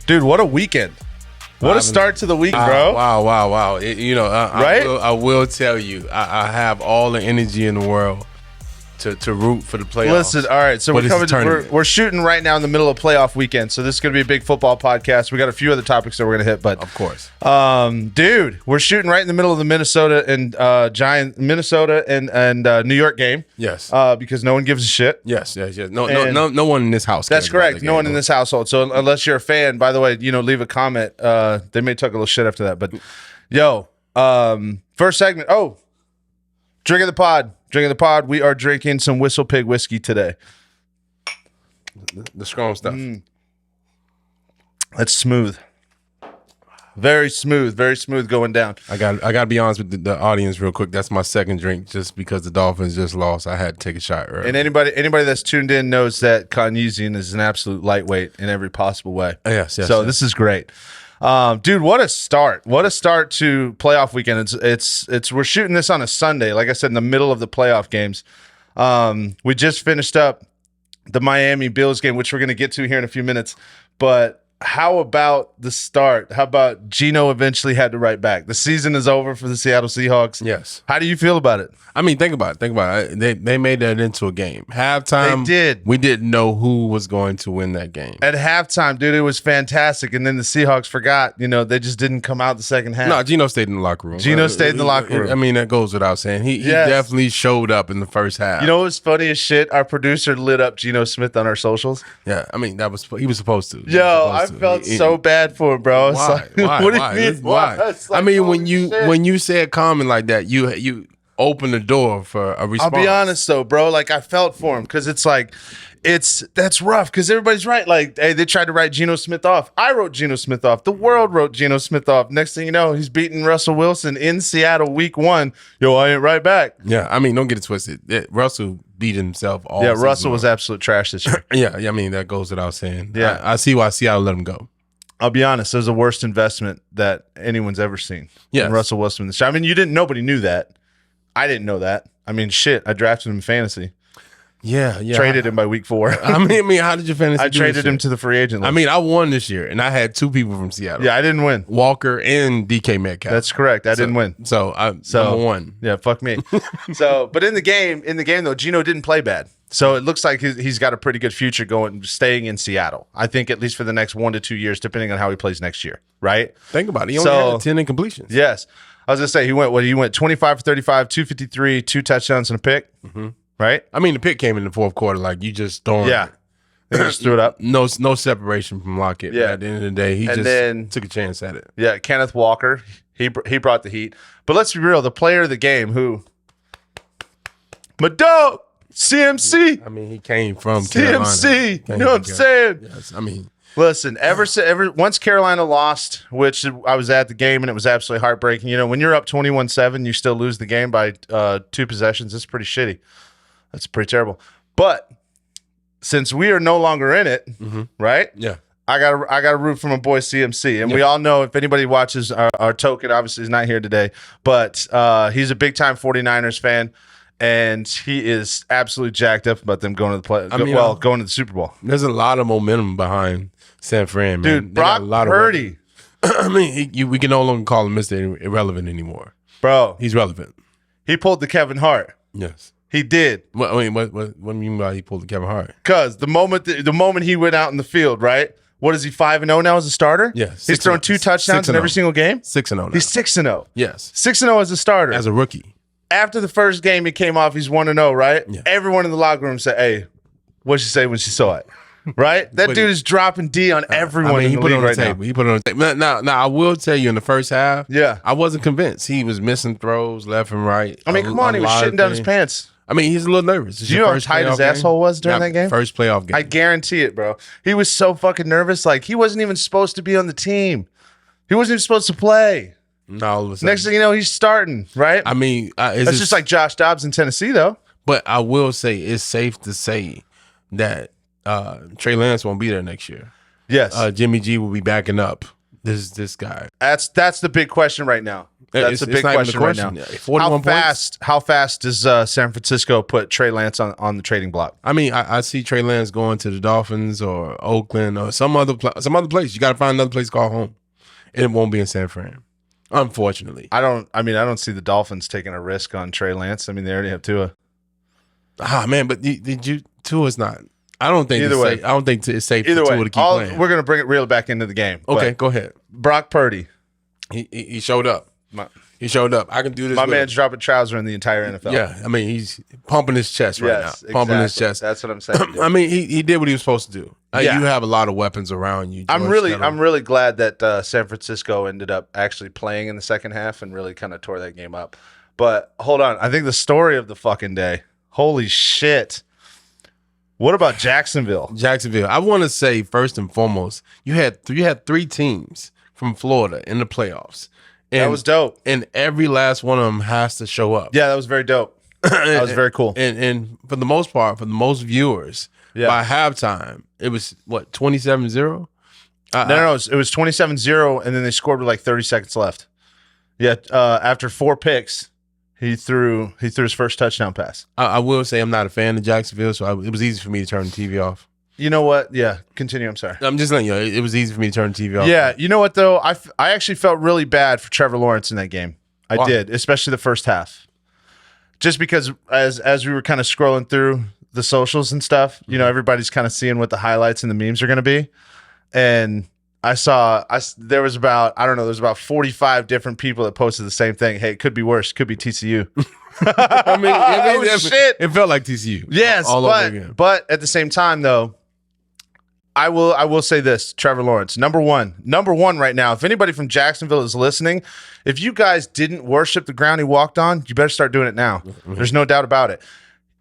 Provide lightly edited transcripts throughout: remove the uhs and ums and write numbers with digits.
Dude, what a weekend. What a start to the week, bro. Wow. Right? I will tell you, I have all the energy in the world to root for the playoffs. Listen, all right, so we're shooting right now in the middle of playoff weekend, so this is going to be a big football podcast. We got a few other topics that we're going to hit, but of course, dude, we're shooting right in the middle of the Minnesota and New York game. Yes, because no one gives a shit. Yes. No one in this house. That's correct. No one in this household. So unless you're a fan, by the way, leave a comment. They may talk a little shit after that, but first segment. Oh, drinking the pod. We are drinking some Whistle Pig whiskey today. The strong stuff. That's smooth. Very smooth going down. I got to be honest with the audience real quick. That's my second drink just because the Dolphins just lost. I had to take a shot earlier. And anybody that's tuned in knows that Conyesian is an absolute lightweight in every possible way. Yes. So this is great. Dude, what a start. What a start to playoff weekend. It's we're shooting this on a Sunday, like I said, in the middle of the playoff games. We just finished up the Miami Bills game, which we're going to get to here in a few minutes. But how about the start? How about Geno eventually had to write back? The season is over for the Seattle Seahawks. Yes. How do you feel about it? I mean, think about it. They made that into a game. Halftime, they did. We didn't know who was going to win that game. At halftime, dude, it was fantastic. And then the Seahawks forgot, they just didn't come out the second half. No, Geno stayed in the locker room. I mean, that goes without saying. He definitely showed up in the first half. You know what's funny as shit? Our producer lit up Geno Smith on our socials. Yeah, I mean, he was supposed to. I felt so bad for him, bro. Why? What do you mean? Why? Like, I mean, when you say a comment like that, you open the door for a response. I'll be honest though, bro. Like I felt for him because it's like that's rough because everybody's right. Like, hey, they tried to write Geno Smith off. I wrote Geno Smith off. The world wrote Geno Smith off. Next thing you know, he's beating Russell Wilson in Seattle week 1. I ain't right back. Yeah, I mean, don't get it twisted. Russell beat himself all season Russell long. was absolute trash this year. Yeah, I mean, that goes without saying. Yeah. I see why Seattle let him go. I'll be honest, it was the worst investment that anyone's ever seen. Yes. In Russell Wilson this year. I mean, nobody knew that. I didn't know that. I mean, shit, I drafted him in fantasy. Yeah. Traded him by week 4. I mean, how did your fantasy I traded him to the free agent list. I mean, I won this year, and I had 2 people from Seattle. Yeah, I didn't win. Walker and DK Metcalf. That's correct. I didn't win. So number 1. Yeah, fuck me. But in the game though, Geno didn't play bad. So it looks like he's got a pretty good future staying in Seattle. I think at least for the next 1 to 2 years, depending on how he plays next year. Right? Think about it. He only had 10 incompletions. Yes. I was gonna say he went 25 for 35, 253, 2 touchdowns and a pick. Mm-hmm. Right? I mean, the pick came in the fourth quarter. Like you just stormed. Yeah. They just threw it up. No separation from Lockett. Yeah. At the end of the day, he took a chance at it. Yeah. Kenneth Walker, he brought the heat. But let's be real, the player of the game, my dog, CMC. I mean, he came from CMC. You know what I'm saying? Yes. I mean, listen, once Carolina lost, which I was at the game and it was absolutely heartbreaking. When you're up 21-7, you still lose the game by 2 possessions. It's pretty shitty. That's pretty terrible. But since we are no longer in it, right? Yeah. I got a root for my boy CMC. And we all know, if anybody watches our token, obviously he's not here today, but he's a big-time 49ers fan. And he is absolutely jacked up about them going to the going to the Super Bowl. There's a lot of momentum behind San Fran, man. Dude, Brock Purdy. I mean, we can no longer call him Mr. Irrelevant anymore. Bro. He's relevant. He pulled the Kevin Hart. Yes. He did. What do you mean by he pulled the Kevin Hart? Because the moment he went out in the field, right? What is he, 5-0 now as a starter? Yes. He's thrown 2 touchdowns in every single game? 6-0 now. He's 6-0. Yes. 6-0 as a starter. As a rookie. After the first game he came off, he's 1-0, right? Yeah. Everyone in the locker room said, hey, what'd she say when she saw it? Right? That dude is dropping D on everyone in the league right now. He put it on the table. Now, I will tell you, in the first half, yeah, I wasn't convinced. He was missing throws left and right. I mean, come on, he was shitting down his pants. I mean, he's a little nervous. Do you know how tight his asshole was during that game? First playoff game. I guarantee it, bro. He was so fucking nervous. Like, he wasn't even supposed to be on the team. He wasn't even supposed to play. No, all of a sudden. Next thing you know, he's starting, right? I mean, it's just like Josh Dobbs in Tennessee, though. But I will say it's safe to say that Trey Lance won't be there next year. Yes. Jimmy G will be backing up this guy? That's the big question right now. That's the big question right now. 41 points. How fast does San Francisco put Trey Lance on the trading block? I mean, I see Trey Lance going to the Dolphins or Oakland or some other place. You got to find another place to call home, and it won't be in San Fran. Unfortunately, I don't see the Dolphins taking a risk on Trey Lance. I mean, they already have Tua. Man, but Tua's not. I don't think Either way. I don't think it's safe Either for way, Tua to keep playing. we're gonna bring it real back into the game. Okay, go ahead. Brock Purdy. He showed up. He showed up. I can do this. My man's dropping trouser in the entire NFL. Yeah, I mean, he's pumping his chest right now. Pumping his chest. That's what I'm saying. Dude. I mean, he did what he was supposed to do. Yeah. You have a lot of weapons around you. I'm really glad that San Francisco ended up actually playing in the second half and really kind of tore that game up. But hold on, I think the story of the fucking day. Holy shit. What about Jacksonville? I want to say first and foremost, you had three teams from Florida in the playoffs. And, that was dope. And every last one of them has to show up. Yeah, that was very dope. That was very cool. And for the most part, for the most viewers, by halftime, it was what, 27-0? No, it was 27-0, and then they scored with like 30 seconds left. Yeah, after 4 picks, he threw his first touchdown pass. I will say I'm not a fan of Jacksonville, so it was easy for me to turn the TV off. You know what? Yeah, continue. I'm sorry. I'm just letting you know, it was easy for me to turn the TV off. Yeah, you know what, though? I actually felt really bad for Trevor Lawrence in that game. Why? I did, especially the first half. Just because as we were kind of scrolling through the socials and stuff, you know, everybody's kind of seeing what the highlights and the memes are going to be. And there was about 45 different people that posted the same thing. Hey, it could be worse. It could be TCU. I mean, shit. It felt like TCU. Yes, all over again. But at the same time, though, I will say this: Trevor Lawrence, number one right now. If anybody from Jacksonville is listening, if you guys didn't worship the ground he walked on, you better start doing it now. There's no doubt about it.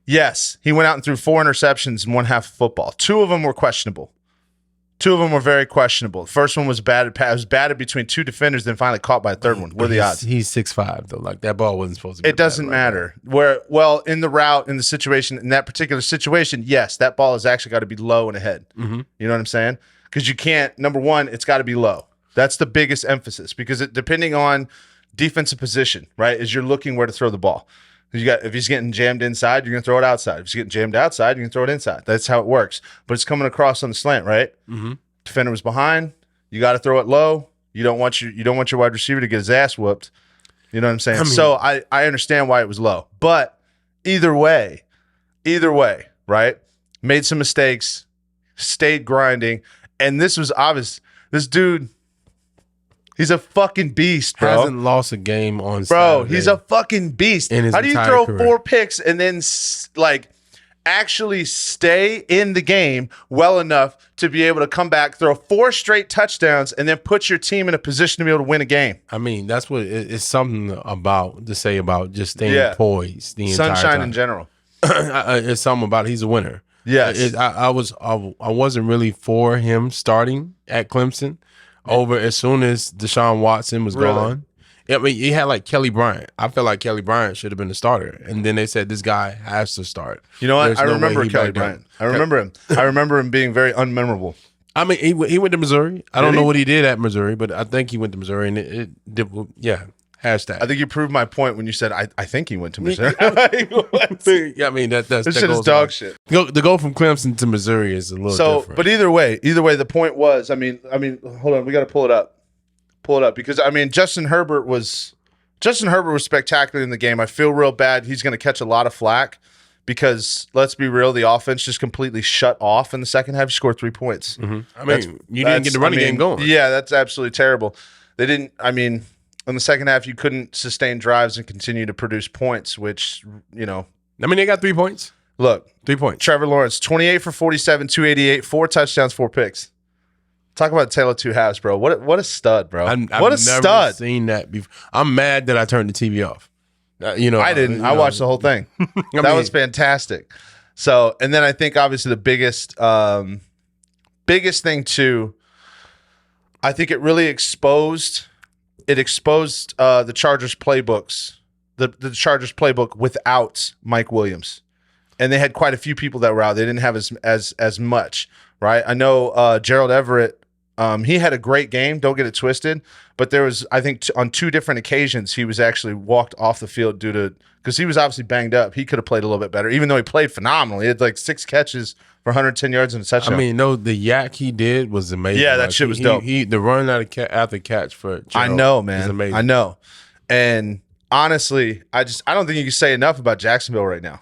Yes, he went out and threw 4 interceptions in one half of football. 2 of them were questionable. 2 of them were very questionable. The first one was batted between 2 defenders, then finally caught by a third one. What are the odds? He's 6'5", though. Like, that ball wasn't supposed to be. It doesn't matter. In the route, in the situation, in that particular situation, yes, that ball has actually got to be low and ahead. Mm-hmm. You know what I'm saying? Because you can't, number one, it's got to be low. That's the biggest emphasis, because depending on defensive position, right, is you're looking where to throw the ball. If he's getting jammed inside, you're going to throw it outside. If he's getting jammed outside, you're going to throw it inside. That's how it works. But it's coming across on the slant, right? Mm-hmm. Defender was behind. You got to throw it low. You don't want your wide receiver to get his ass whooped. You know what I'm saying? I mean, so I understand why it was low. But either way, right? Made some mistakes, stayed grinding, and this was obvious. This dude, he's a fucking beast, bro. Hasn't lost a game on Saturday. Bro, he's a fucking beast. How do you throw career. 4 picks and then actually stay in the game well enough to be able to come back, throw 4 straight touchdowns, and then put your team in a position to be able to win a game? I mean, that's what it's something to say about just staying poised the entire time. Sunshine in general. It's something about he's a winner. Yes. I wasn't really for him starting at Clemson over as soon as Deshaun Watson was gone. I mean, he had like Kelly Bryant. I feel like Kelly Bryant should have been the starter. And then they said this guy has to start. You know what? I remember Kelly Bryant. I remember him. I remember him being very unmemorable. I mean, he went to Missouri. I don't know what he did at Missouri, but I think he went to Missouri. And it hashtag. I think you proved my point when you said, I think he went to Missouri. Yeah, I mean, that's this shit is dog shit. To go from Clemson to Missouri is a little different. But either way, the point was, I mean, hold on, we got to pull it up. Because I mean, Justin Herbert was spectacular in the game. I feel real bad. He's going to catch a lot of flack because, let's be real, the offense just completely shut off in the second half. He scored 3 points. Mm-hmm. I mean, you didn't get the running game going. Yeah, that's absolutely terrible. They didn't. I mean, in the second half, you couldn't sustain drives and continue to produce points, which, you know. I mean, they got 3 points. Look, 3 points. Trevor Lawrence, 28 for 47, 288, 4 touchdowns, 4 picks. Talk about tale of 2 halves, bro. What a stud, bro. I've never seen that before. I'm mad that I turned the TV off. I didn't. I watched the whole thing. That was fantastic. So, and then I think obviously the biggest thing too, I think it really exposed the Chargers playbooks, the Chargers playbook without Mike Williams. And they had quite a few people that were out. They didn't have as much, right? I know Gerald Everett He had a great game. Don't get it twisted. But there was, I think, on 2 different occasions, he was actually walked off the field because he was obviously banged up. He could have played a little bit better, even though he played phenomenally. He had like 6 catches for 110 yards and a touchdown. I mean, no, the yak he did was amazing. Yeah, that shit was dope. The run after catch for Gerald I know, man. is amazing. I know. And honestly, I don't think you can say enough about Jacksonville right now.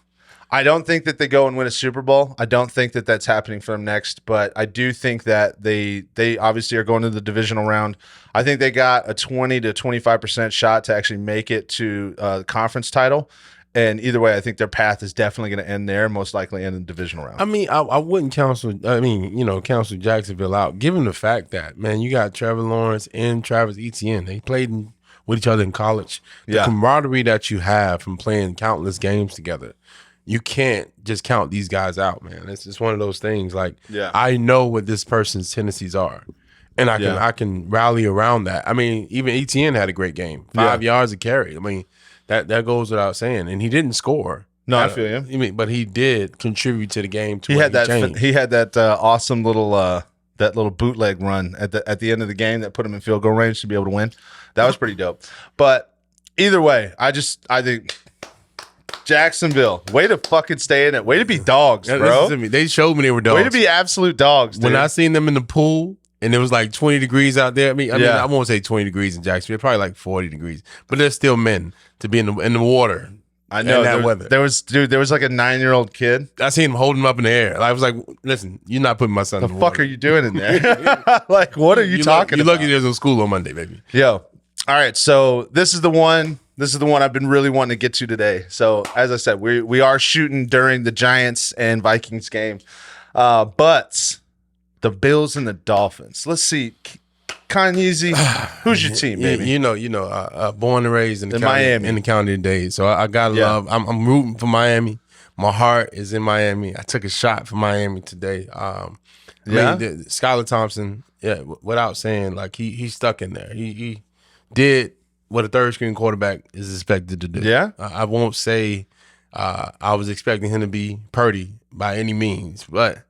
I don't think that they go and win a Super Bowl. I don't think that that's happening for them next, but I do think that they obviously are going to the divisional round. I think they got a 20 to 25% shot to actually make it to the conference title. And either way, I think their path is definitely going to end there, most likely end in the divisional round. I mean, I wouldn't counsel Jacksonville out, given the fact that, man, you got Trevor Lawrence and Travis Etienne. They played with each other in college. The camaraderie that you have from playing countless games together, you can't just count these guys out, man. It's just one of those things. Like, I know what this person's tendencies are, and I can rally around that. I mean, even Etienne had a great game, 5 yards of carry. I mean, that goes without saying, and he didn't score. No, I feel you. I mean, but he did contribute to the game. He had that awesome little bootleg run at the end of the game that put him in field goal range to be able to win. That was pretty dope. But either way, I think. Jacksonville, way to fucking stay in it. Way to be dogs, bro. Listen to me. They showed me they were dogs. Way to be absolute dogs, dude. When I seen them in the pool and it was like 20 degrees out there. I mean, I won't say 20 degrees in Jacksonville, probably like 40 degrees. But they're still men to be in the water. I know that weather. There was like a 9-year-old kid. I seen him holding him up in the air. I was like, listen, you're not putting my son in the water. The fuck are you doing in there? Like, what are you talking about? You're lucky there's no school on Monday, baby. Yo. All right, so this is the one I've been really wanting to get to today. So as I said, we are shooting during the Giants and Vikings game, but the Bills and the Dolphins. Let's see, Kanye, who's your team, baby? You know, born and raised in the county, Miami, in the county of Dade. So I gotta love. I'm rooting for Miami. My heart is in Miami. I took a shot for Miami today. I mean, Skylar Thompson. Yeah, without saying, like he stuck in there. He did what a third string quarterback is expected to do. Yeah. I won't say I was expecting him to be Purdy by any means, but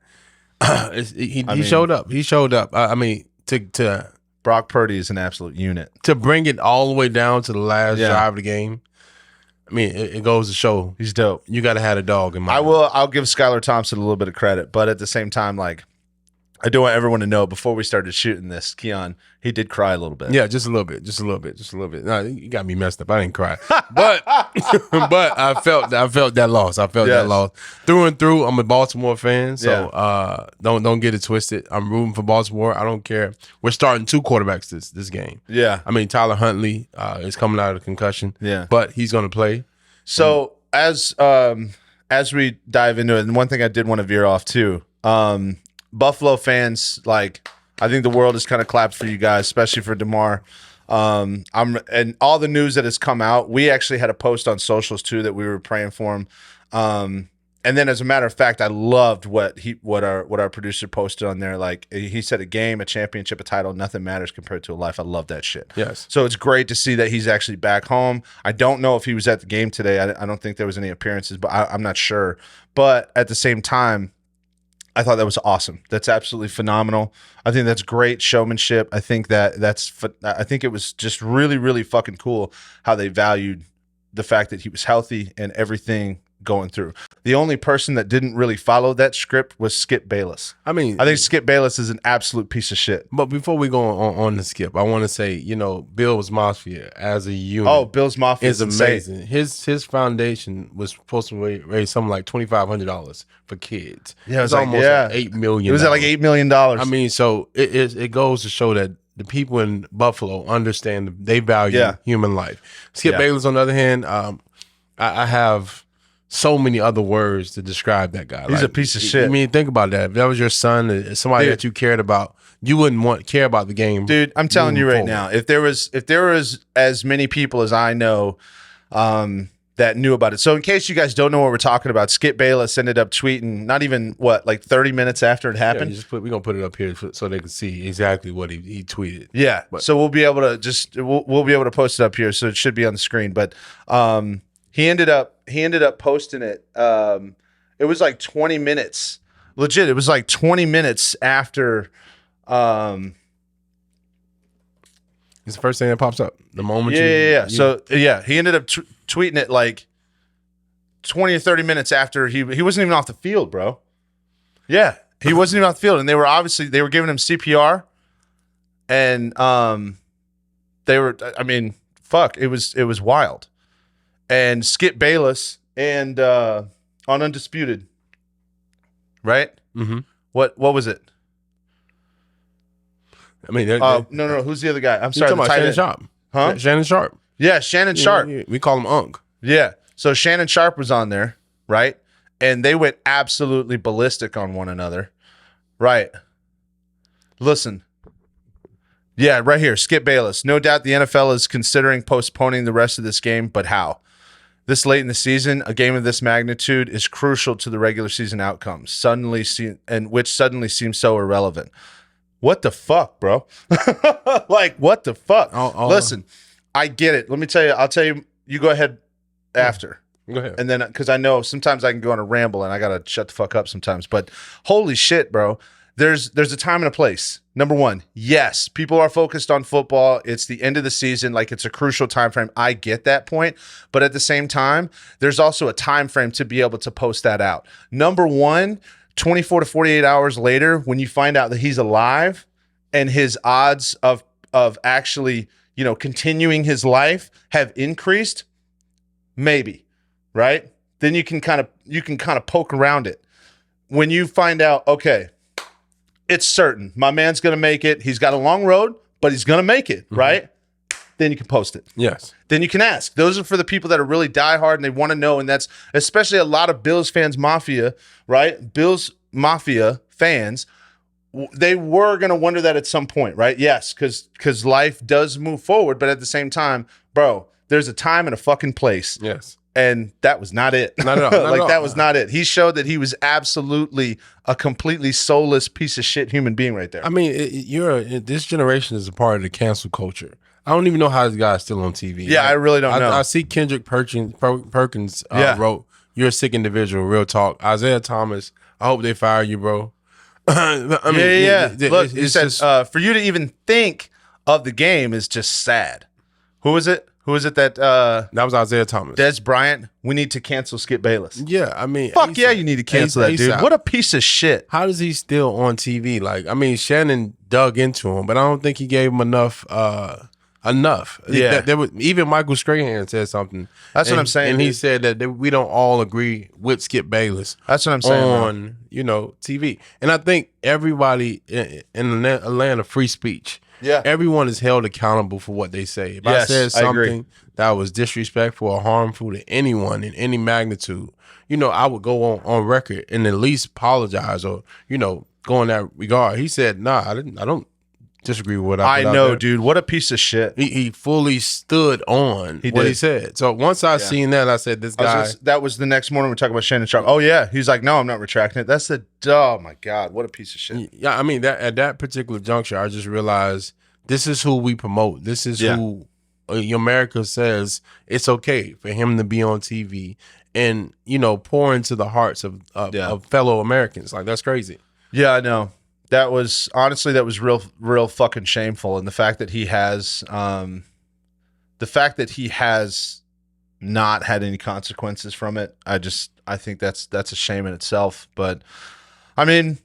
he showed up. He showed up. I mean, to Brock Purdy is an absolute unit. To bring it all the way down to the last drive of the game, I mean, it goes to show he's dope. You got to have a dog in mind. I'll give Skylar Thompson a little bit of credit, but at the same time, like, I do want everyone to know before we started shooting this, Keon, he did cry a little bit. Yeah, just a little bit. No, you got me messed up. I didn't cry, but I felt that loss. That loss through and through. I'm a Baltimore fan, so don't get it twisted. I'm rooting for Baltimore. I don't care. We're starting 2 quarterbacks this game. Yeah, I mean Tyler Huntley is coming out of concussion. Yeah, but he's going to play. So as we dive into it, and one thing I did want to veer off too. Buffalo fans, like, I think the world has kind of clapped for you guys, especially for DeMar. And all the news that has come out, we actually had a post on socials too that we were praying for him. And then, as a matter of fact, I loved what our producer posted on there. Like, he said, a game, a championship, a title, nothing matters compared to a life. I love that shit. Yes. So it's great to see that he's actually back home. I don't know if he was at the game today. I don't think there was any appearances, but I'm not sure. But at the same time, I thought that was awesome. That's absolutely phenomenal. I think that's great showmanship. I think I think it was just really, really fucking cool how they valued the fact that he was healthy and everything going through. The only person that didn't really follow that script was Skip Bayless. I think Skip Bayless is an absolute piece of shit. But before we go on the Skip, I want to say, Bill's Mafia as a unit. Oh, Bill's Mafia is amazing. His foundation was supposed to raise something like $2,500 for kids. Yeah, it was almost like $8 million. It was at like $8 million. I mean, so it goes to show that the people in Buffalo understand they value human life. Skip Bayless, on the other hand, I have so many other words to describe that guy. He's a piece of shit. I mean, think about that. If that was your son, somebody that you cared about, you wouldn't care about the game. Dude, I'm telling you right now, if there was as many people as I know that knew about it. So in case you guys don't know what we're talking about, Skip Bayless ended up tweeting not even 30 minutes after it happened. We're gonna put it up here so they can see exactly what he tweeted. Yeah. So we'll be able to we'll be able to post it up here, so it should be on the screen. But he ended up posting it. It was like 20 minutes. Legit, it was like 20 minutes after It's the first thing that pops up. The moment Yeah. So yeah, he ended up tweeting it like 20 or 30 minutes after he wasn't even off the field, bro. Yeah, he wasn't even off the field, and they were giving him CPR, and they were. I mean, fuck, it was wild. And Skip Bayless and on Undisputed, right? Mm-hmm. What was it? I mean, no. Who's the other guy? I'm sorry, the tight Shannon end. Sharp. Huh? Shannon Sharp. Yeah, Shannon Sharp. We call him Unk. Yeah. So Shannon Sharp was on there, right? And they went absolutely ballistic on one another. Right. Listen. Yeah, right here. Skip Bayless. No doubt the NFL is considering postponing the rest of this game, but how? This late in the season, a game of this magnitude is crucial to the regular season outcomes, which suddenly seems so irrelevant. What the fuck, bro? Like, what the fuck? Listen, I get it. Let me tell you. I'll tell you. You go ahead after. Go ahead. And then, because I know sometimes I can go on a ramble and I gotta shut the fuck up sometimes. But holy shit, bro. There's a time and a place. Number one, yes, people are focused on football. It's the end of the season, like it's a crucial time frame. I get that point, but at the same time, there's also a time frame to be able to post that out. Number one, 24 to 48 hours later, when you find out that he's alive and his odds of actually, continuing his life have increased, maybe, right? Then you can kind of poke around it. When you find out, okay, it's certain my man's going to make it. He's got a long road, but he's going to make it, right? Then you can post it. Yes. Then you can ask. Those are for the people that are really diehard and they want to know. And that's especially a lot of Bills fans, Mafia, right? Bills Mafia fans, they were going to wonder that at some point, right? Yes, because life does move forward. But at the same time, bro, there's a time and a fucking place. Yes. And that was not it. Not at all. That was not it. He showed that he was absolutely a completely soulless piece of shit human being right there. I mean, this generation is a part of the cancel culture. I don't even know how this guy's still on TV. Yeah, I really don't know. I see Kendrick Perkins wrote, "You're a sick individual." Real talk. Isaiah Thomas. I hope they fire you, bro. I mean, Look, he said for you to even think of the game is just sad. Who is it? Who is it that that was Isaiah Thomas. Des Bryant, we need to cancel Skip Bayless. Yeah, I mean, fuck yeah, you need to cancel that dude. What a piece of shit. How is he still on TV? Like, I mean, Shannon dug into him, but I don't think he gave him enough. Yeah. Even Michael Strahan said something. That's what I'm saying. And he said that we don't all agree with Skip Bayless. That's what I'm saying. On, TV. And I think everybody in a land of free speech, everyone is held accountable for what they say. If I said something that was disrespectful or harmful to anyone in any magnitude, I would go on record and at least apologize or, go in that regard. He said, nah, I don't disagree with what I know, dude. What a piece of shit. He fully stood on what he said. So once I seen that, I said, this guy. That was the next morning. We're talking about Shannon Sharp. Oh, yeah. He's like, no, I'm not retracting it. Oh, my God. What a piece of shit. Yeah, I mean, at that particular juncture, I just realized this is who we promote. This is who America says it's okay for him to be on TV and, pour into the hearts of fellow Americans. Like, that's crazy. Yeah, I know. That was real fucking shameful. And the fact that he has not had any consequences from it, I think that's a shame in itself. But I mean,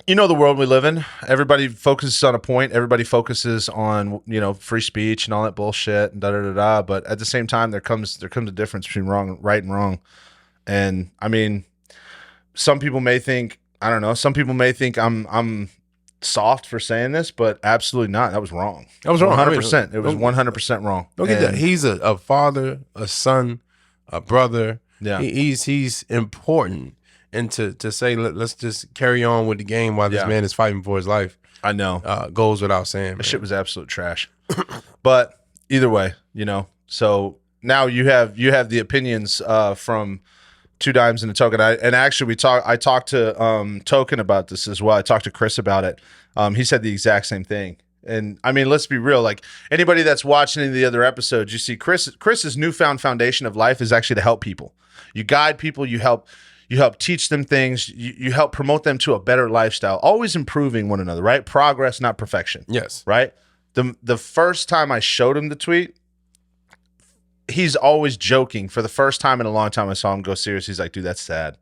the world we live in, everybody focuses on a point. Everybody focuses on, free speech and all that bullshit and da-da-da-da. But at the same time, there comes a difference between right and wrong. And I mean, some people may think, I don't know. Some people may think I'm soft for saying this, but absolutely not. That was wrong. That was wrong. 100%. It was 100% wrong. Look at that. He's a father, a son, a brother. Yeah. He's important. And to say, let's just carry on with the game while this man is fighting for his life. I know. Goes without saying. That shit was absolute trash. But either way, so now you have the opinions from Two Dimes and a Token. I talked to Token about this as well. I talked to Chris about it. He said the exact same thing. And I mean, let's be real. Like anybody that's watching any of the other episodes, you see Chris's newfound foundation of life is actually to help people. You guide people. You help teach them things. You help promote them to a better lifestyle. Always improving one another, right? Progress, not perfection. Yes. Right? The first time I showed him the tweet, he's always joking. For the first time in a long time, I saw him go serious. He's like, dude, that's sad.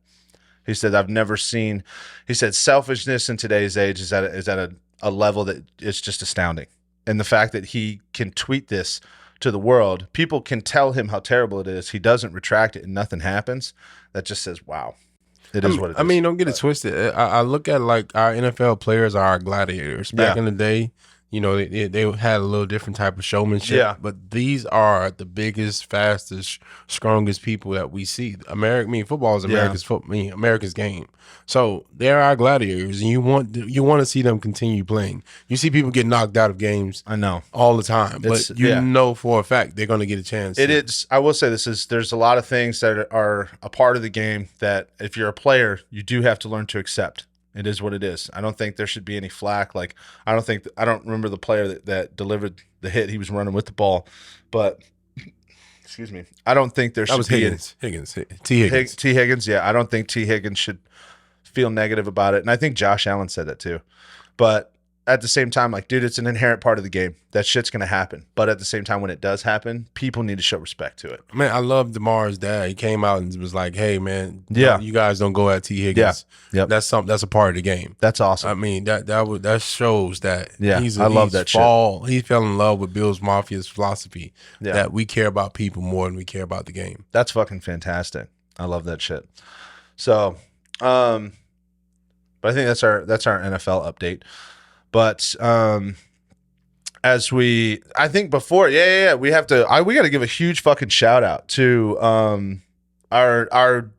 He said, I've never seen, he said, selfishness in today's age is at a level that is just astounding. And the fact that he can tweet this to the world, people can tell him how terrible it is. He doesn't retract it and nothing happens. That just says, wow, it is what it is. I mean, don't get it twisted. I look at like our NFL players are our gladiators. Back in the day, you know, they had a little different type of showmanship. Yeah. But these are the biggest, fastest, strongest people that we see. Football is America's game. So they're our gladiators, and you want to see them continue playing. You see people get knocked out of games. I know all the time, but you know for a fact they're going to get a chance. It is. I will say there's a lot of things that are a part of the game that if you're a player, you do have to learn to accept. It is what it is. I don't think there should be any flack. Like I don't remember the player that delivered the hit. He was running with the ball, but excuse me. I don't think there should be T. Higgins. Yeah, I don't think T. Higgins should feel negative about it. And I think Josh Allen said that too. But at the same time, like, dude, it's an inherent part of the game. That shit's going to happen. But at the same time, when it does happen, people need to show respect to it. Man, I love Damar's dad. He came out and was like, hey, man, you guys don't go at T. Higgins. Yeah. Yep. That's a part of the game. That's awesome. I mean, that shows that I love that shit. He fell in love with Bills Mafia's philosophy that we care about people more than we care about the game. That's fucking fantastic. I love that shit. So, but I think that's our NFL update. But I think before, we have to. We got to give a huge fucking shout out to our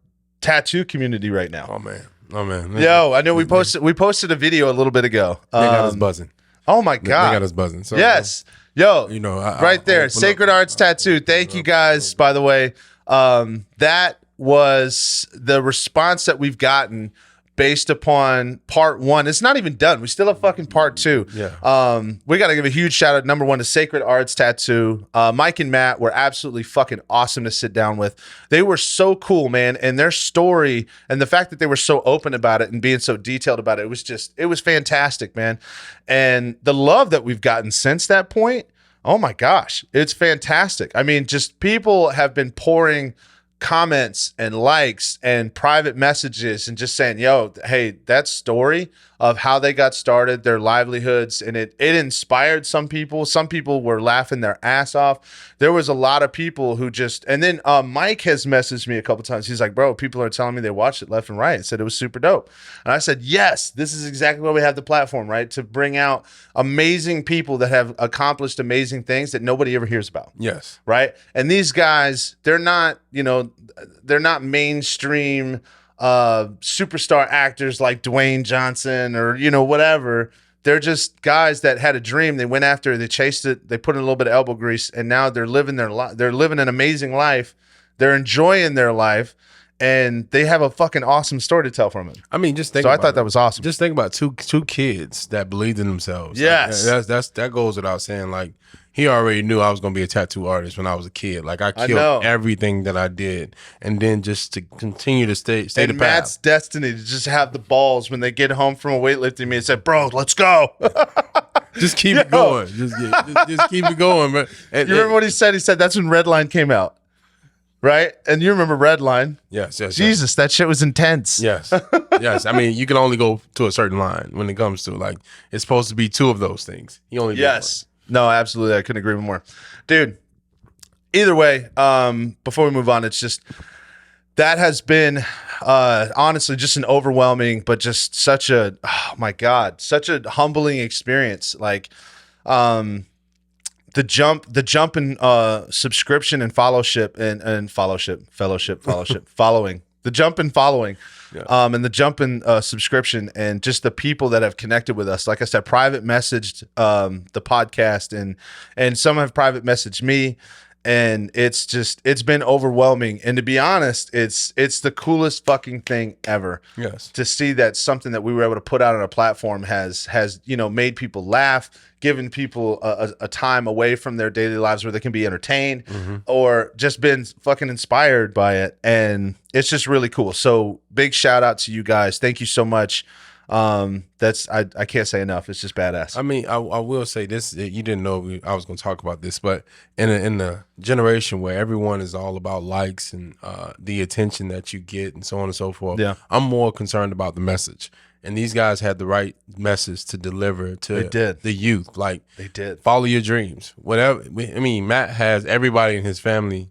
tattoo community right now. Oh man. Yo, I know we posted a video a little bit ago. They got us buzzing. Oh my god, they got us buzzing. So, yes, yo, you know, right there, Sacred Arts Tattoo. Thank you guys. By the way, that was the response that we've gotten based upon part 1. It's not even done. We still have fucking part 2. Yeah. We got to give a huge shout out, number 1, to Sacred Arts Tattoo. Mike and Matt were absolutely fucking awesome to sit down with. They were so cool, man. And their story and the fact that they were so open about it and being so detailed about it, it was fantastic, man. And the love that we've gotten since that point, oh my gosh, it's fantastic. I mean, just people have been pouring comments and likes and private messages and just saying, yo, hey, that story of how they got started, their livelihoods, and it inspired some people. Some people were laughing their ass off. There was a lot of people who just, and then Mike has messaged me a couple times. He's like, bro, people are telling me they watched it left and right. Said it was super dope. And I said, yes, this is exactly why we have the platform, right? To bring out amazing people that have accomplished amazing things that nobody ever hears about. Yes. Right. And these guys, they're not mainstream superstar actors like Dwayne Johnson or, whatever. They're just guys that had a dream. They went after it. They chased it. They put in a little bit of elbow grease, and now they're living they're living an amazing life. They're enjoying their life, and they have a fucking awesome story to tell from it. I mean, just think. So I thought that was awesome. Just think about two kids that believed in themselves. Yes, that goes without saying. Like, he already knew I was going to be a tattoo artist when I was a kid. Like, I killed everything that I did. And then just to continue to stay the path. Matt's destiny to just have the balls when they get home from a weightlifting meet and say, bro, let's go. Just keep it going. Just keep it going. But you remember what he said? He said that's when Redline came out. Right? And you remember Redline. Yes. Jesus, that shit was intense. Yes. Yes. I mean, you can only go to a certain line when it comes to, like, it's supposed to be 2 of those things. You only get one. No, absolutely. I couldn't agree with more. Dude, either way, before we move on, it's just that has been honestly just an overwhelming, but just such a, oh my God, such a humbling experience. Like the jump in subscription and fellowship and following. The jump in following. Yeah. And the jump in subscription and just the people that have connected with us. Like I said, private messaged the podcast and some have private messaged me, and it's been overwhelming. And to be honest, it's the coolest fucking thing ever. Yes. To see that something that we were able to put out on a platform has made people laugh, given people a time away from their daily lives where they can be entertained or just been fucking inspired by it. And it's just really cool. So big shout out to you guys. Thank you so much. That's I can't say enough. It's just badass. I mean, I will say this. You didn't know I was going to talk about this, but in the generation where everyone is all about likes and the attention that you get and so on and so forth, Yeah. I'm more concerned about the message. And these guys had the right message to deliver to the youth. Like, They did. Follow your dreams. Whatever. I mean, Matt has everybody in his family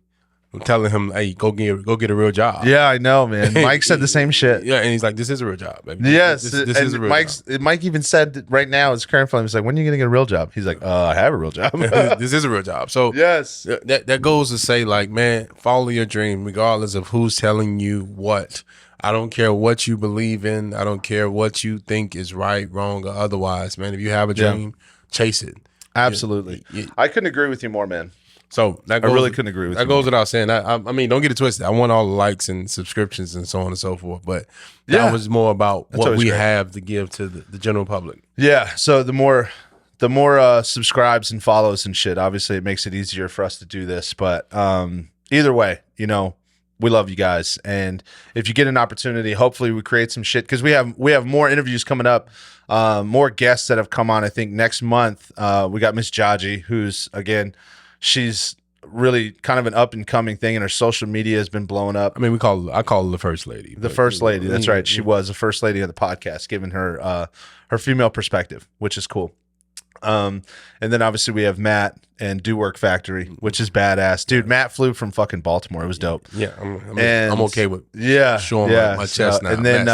telling him, "Hey, go get a real job." Yeah, I know, man. Mike said the same shit. Yeah, and he's like, "This is a real job, baby. Yes, this and is a real job." Mike even said that right now his current film. He's like, "When are you gonna get a real job?" He's like, "I have a real job." This is a real job. So yes, that goes to say, like, man, follow your dream regardless of who's telling you what. I don't care what you believe in. I don't care what you think is right, wrong, or otherwise, man. If you have a dream, chase it. Absolutely. I couldn't agree with you more, man. So that goes, I really couldn't agree with you. That goes without saying. I mean, don't get it twisted. I want all the likes and subscriptions and so on and so forth. But that was more about what we have to give to the general public. Yeah. So the more subscribes and follows and shit, obviously it makes it easier for us to do this. But either way, we love you guys, and if you get an opportunity, hopefully we create some shit, because we have more interviews coming up, more guests that have come on. I think next month we got Miss Jaji, who's, again, she's really kind of an up and coming thing, and her social media has been blowing up. I mean, I call her the first lady. The first lady, that's right. She was the first lady of the podcast, giving her her female perspective, which is cool. And then obviously we have Matt and Do Work Factory, which is badass, dude. Matt flew from fucking Baltimore. It was dope. Yeah, I'm okay with showing my chest now. And then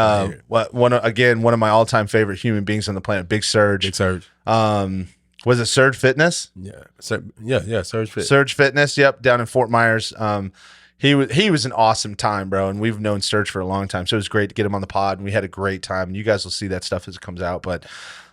one of my all time favorite human beings on the planet, Big Surge. Was it Surge Fitness? Yeah, Surge Fitness. Surge Fitness. Yep, down in Fort Myers. He was an awesome time, bro, and we've known Surge for a long time, so it was great to get him on the pod, and we had a great time. And you guys will see that stuff as it comes out, but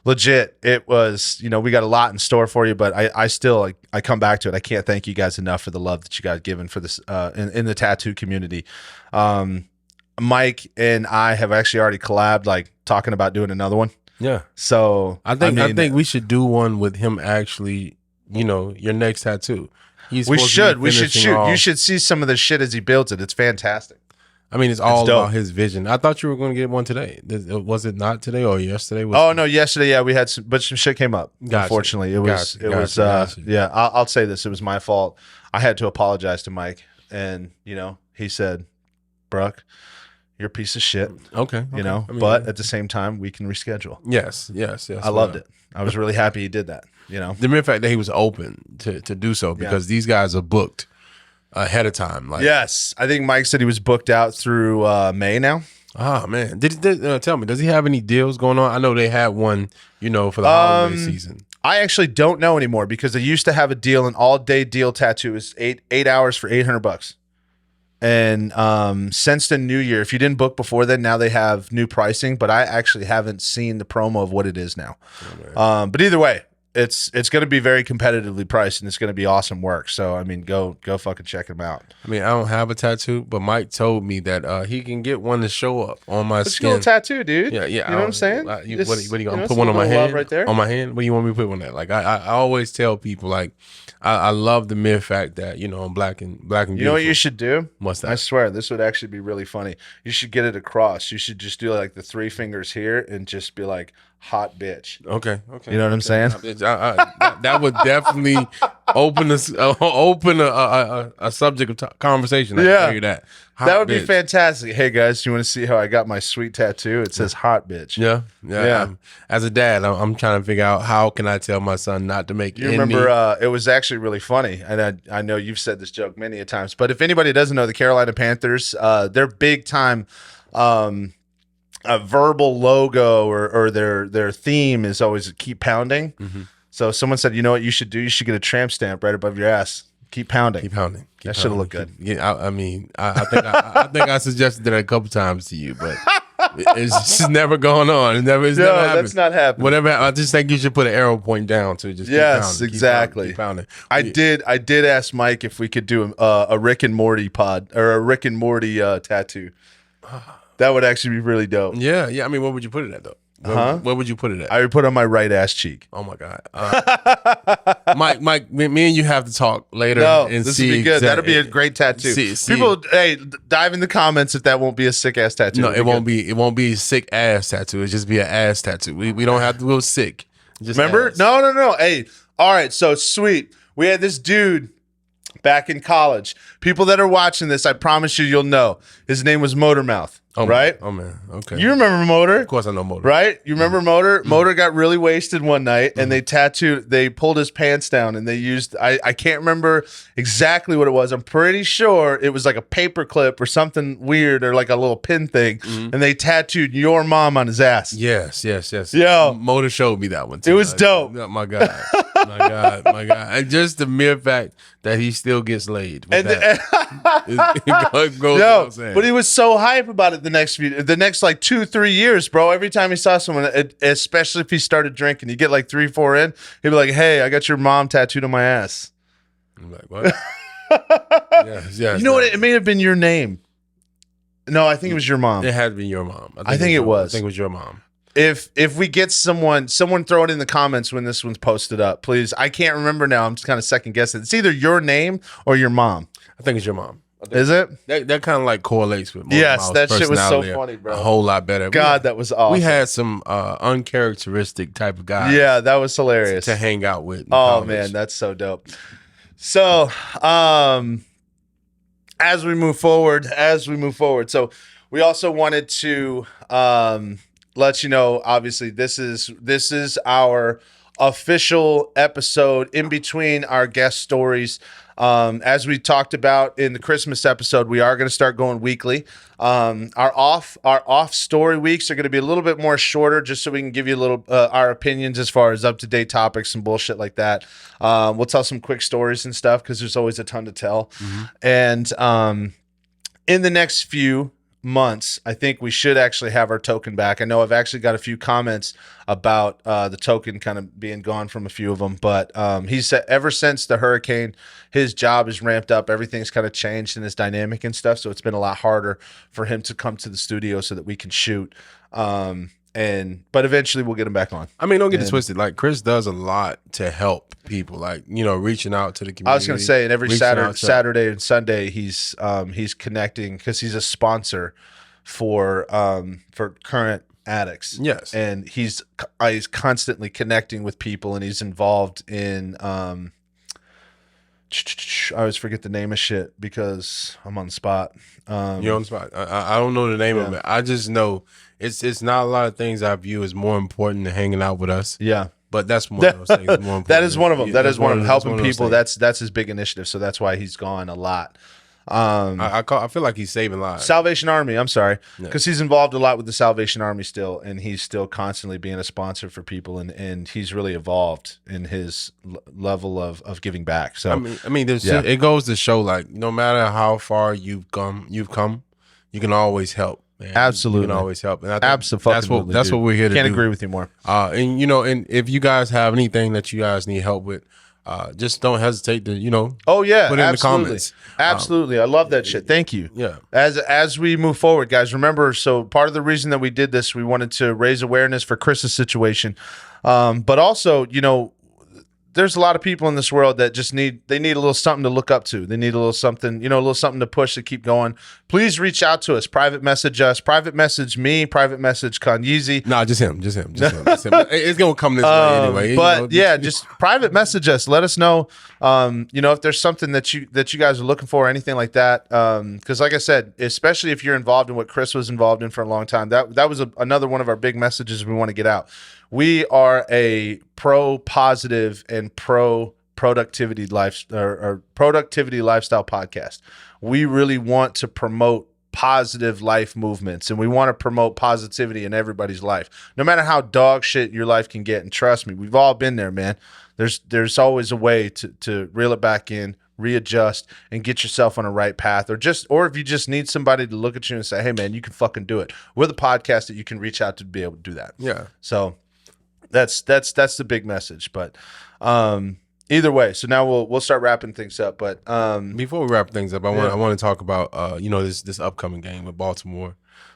legit, it was, we got a lot in store for you, but I still, I come back to it. I can't thank you guys enough for the love that you guys given for this in the tattoo community. Mike and I have actually already collabed, talking about doing another one. Yeah. So I think we should do one with him actually, your next tattoo. We should shoot. You should see some of the shit as he builds it. It's fantastic. I mean, it's all about his vision. I thought you were going to get one today. Was it not today or yesterday? No, yesterday. Yeah, we had but some shit came up. Gotcha. Unfortunately, yeah. I'll say this: it was my fault. I had to apologize to Mike, and he said, "Bruck, you're a piece of shit." Okay. But at the same time, we can reschedule. Yes. I loved it. I was really happy he did that. The mere fact that he was open to do so, because these guys are booked ahead of time. Yes, I think Mike said he was booked out through May now. Oh man, tell me, does he have any deals going on? I know they had one, for the holiday season. I actually don't know anymore, because they used to have a deal, an all-day deal tattoo is 8 hours for $800. And since the new year, if you didn't book before then, now they have new pricing. But I actually haven't seen the promo of what it is now. But either way, it's going to be very competitively priced, and it's going to be awesome work. So I mean, go fucking check him out. I mean, I don't have a tattoo, but Mike told me that he can get one to show up on my skin. Let's get a tattoo, dude. Yeah. You know what I'm saying? What are you gonna put one on my hand? Right there, on my hand. What do you want me to put one at? I always tell people, I love the mere fact that I'm black and beautiful. You know what you should do? What's that? I swear, this would actually be really funny. You should get it across. You should just do the 3 fingers here and just be like, hot bitch. Okay. You know what I'm saying? That would definitely open a subject of conversation. I can tell you that. That would be fantastic. Hey guys, you want to see how I got my sweet tattoo? It says hot bitch. Yeah. As a dad, I'm trying to figure out how can I tell my son not to make. Remember, it was actually really funny, and I know you've said this joke many a times, but if anybody doesn't know, the Carolina Panthers, they're big time. A verbal logo or their theme is always keep pounding. Mm-hmm. So someone said, you know what you should do? You should get a tramp stamp right above your ass. Keep pounding. That should have looked good. Yeah, I mean, I think I suggested that a couple times to you, but it's just never going on. It's never happened. That's not happening. Whatever. I just think you should put an arrow point down to just keep pounding. I did ask Mike if we could do a Rick and Morty pod or a Rick and Morty tattoo. That would actually be really dope. Yeah. I mean, what would you put it at though? Where would you put it at? I would put it on my right ass cheek. Oh my God, Mike, me and you have to talk later. No, and this see would be good. That'll be a exactly- great tattoo. see. People, hey, dive in the comments if that won't be a sick ass tattoo. No, it won't be. It won't be a sick ass tattoo. It just be an ass tattoo. We don't have to go sick. Just Remember? ass. No. Hey, all right. So sweet. We had this dude back in college. People that are watching this, I promise you'll know. His name was Motormouth. Oh, right? Oh man. Okay. You remember Motor? Of course I know Motor. Right? You remember Motor? Motor got really wasted one night and they pulled his pants down and they used, I can't remember exactly what it was. I'm pretty sure it was like a paper clip or something weird or like a little pin thing. And they tattooed your mom on his ass. Yes. Yo. Motor showed me that one too. It was dope. Oh, my God. my God. And just the mere fact that he still gets laid. With that. Goes Yo, without saying. but he was so hype about it the next like 2-3 years, bro. Every time he saw someone, especially if he started drinking, you get like 3-4 in, he'd be like, "Hey, I got your mom tattooed on my ass." I'm like, what? yes. You know what? It may have been your name. No, I think it was your mom. It had been your mom. I think it was. I think it was your mom. If we get someone throw it in the comments when this one's posted up, please. I can't remember now. I'm just kind of second guessing. It's either your name or your mom. I think it's your mom. Is it? That kind of like correlates with yes, that shit was so personality funny, bro. A whole lot better. God, that was awesome. We had some uncharacteristic type of guys. Yeah, that was hilarious to hang out with. Oh man, that's so dope. So, as we move forward, so we also wanted to let you know. Obviously, this is our official episode in between our guest stories. As we talked about in the Christmas episode, we are going to start going weekly. Our off story weeks are going to be a little bit more shorter, just so we can give you a little our opinions as far as up to date topics and bullshit like that. We'll tell some quick stories and stuff because there's always a ton to tell. And in the next few months, I think we should actually have our token back. I know I've actually got a few comments about the token kind of being gone from a few of them, but he said ever since the hurricane, his job is ramped up. Everything's kind of changed in his dynamic and stuff, so it's been a lot harder for him to come to the studio so that we can shoot. But eventually we'll get him back on. I mean, don't get it twisted. Like Chris does a lot to help people, like, you know, reaching out to the community. I was going to say, and every Saturday and Sunday, he's connecting because he's a sponsor for current addicts. Yes, and he's constantly connecting with people, and he's involved in. I always forget the name of shit because I'm on the spot. You're on the spot. I don't know the name of it. I just know it's not a lot of things I view as more important than hanging out with us. Yeah. But that's one of those things. More important. That is one of them. That is one of them. Helping people. Things. That's his big initiative. So that's why he's gone a lot. I feel like he's saving lives. Salvation Army. I'm sorry, because he's involved a lot with the Salvation Army still, and he's still constantly being a sponsor for people, and he's really evolved in his level of giving back. So I mean, it goes to show, like, no matter how far you've come, you can always help. Man. Absolutely, you can always help. And I think absolutely, that's what we're here to do. Can't agree with you more. And you know, and if you guys have anything that you guys need help with, just don't hesitate to, you know. Oh yeah, put it in the comments. Absolutely, I love that shit. Thank you. Yeah. As we move forward, guys, remember. So part of the reason that we did this, we wanted to raise awareness for Chris's situation, but also, you know, there's a lot of people in this world that just need a little something to look up to. They need a little something, you know, a little something to push to keep going. Please reach out to us. Private message us. Private message me. Private message Kanyeezy. Nah, just him. It's gonna come this way anyway. But just private message us. Let us know, you know, if there's something that you guys are looking for or anything like that. Because like I said, especially if you're involved in what Chris was involved in for a long time, that was another one of our big messages we want to get out. We are a pro-positive and pro-productivity productivity lifestyle podcast. We really want to promote positive life movements, and we want to promote positivity in everybody's life, no matter how dog shit your life can get. And trust me, we've all been there, man. There's always a way to reel it back in, readjust, and get yourself on a right path, or if you just need somebody to look at you and say, hey man, you can fucking do it. We're the podcast that you can reach out to be able to do that. Yeah. So that's the big message. But either way, so now we'll start wrapping things up. But before we wrap things up, I want to talk about you know, this upcoming game with Baltimore.